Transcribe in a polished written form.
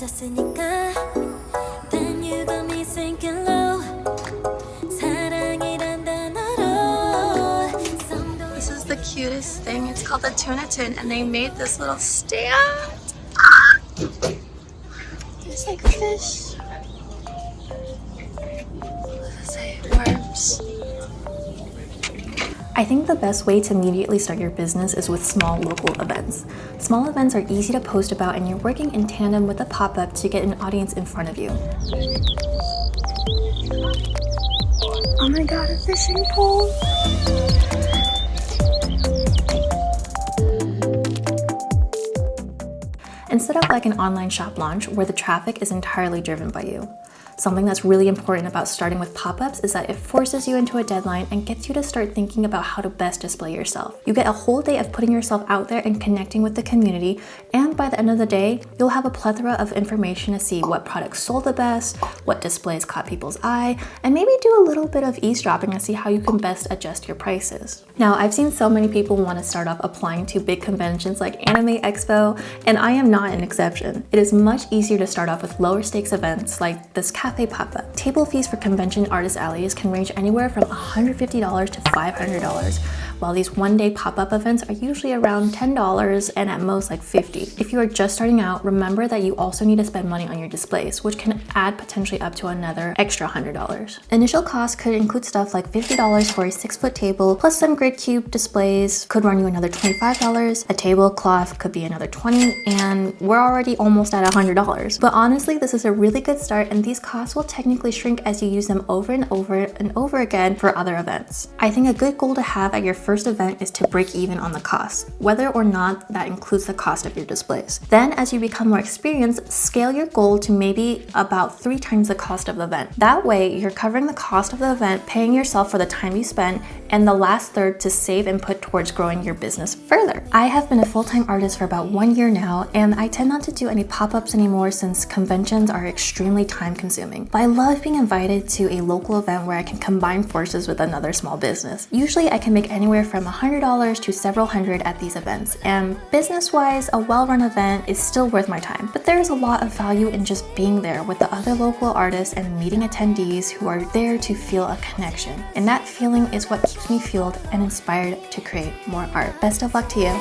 This is the cutest thing. It's called the tuna tin, and they made this little stand. There's like fish. Let's say worms. I think the best way to immediately start your business is with small local events. Small events are easy to post about, and you're working in tandem with a pop-up to get an audience in front of you. Oh my god, a fishing pole! Instead of like an online shop launch where the traffic is entirely driven by you. Something that's really important about starting with pop-ups is that it forces you into a deadline and gets you to start thinking about how to best display yourself. You get a whole day of putting yourself out there and connecting with the community, and by the end of the day, you'll have a plethora of information to see what products sold the best, what displays caught people's eye, and maybe do a little bit of eavesdropping to see how you can best adjust your prices. Now, I've seen so many people want to start off applying to big conventions like Anime Expo, and I am not an exception. It is much easier to start off with lower stakes events like this cafe pop-up. Table fees for convention artist alleys can range anywhere from $150 to $500, while these one-day pop-up events are usually around $10 and at most like $50. If you are just starting out, remember that you also need to spend money on your displays, which can add potentially up to another extra $100. Initial costs could include stuff like $50 for a 6-foot table, plus some grid cube displays could run you another $25. A tablecloth could be another $20, and we're already almost at $100. But honestly, this is a really good start, and these costs will technically shrink as you use them over and over and over again for other events. I think a good goal to have at your first event is to break even on the cost, whether or not that includes the cost of your displays. Then, as you become more experienced, scale your goal to maybe about 3 times the cost of the event. That way, you're covering the cost of the event, paying yourself for the time you spent, and the last third to save and put towards growing your business further. I have been a full-time artist for about 1 year now, and I tend not to do any pop-ups anymore since conventions are extremely time-consuming. But I love being invited to a local event where I can combine forces with another small business. Usually I can make anywhere from $100 to several hundred at these events, and business-wise, a well-run event is still worth my time. But there is a lot of value in just being there with the other local artists and meeting attendees who are there to feel a connection. And that feeling is what keeps me fueled and inspired to create more art. Best of luck to you.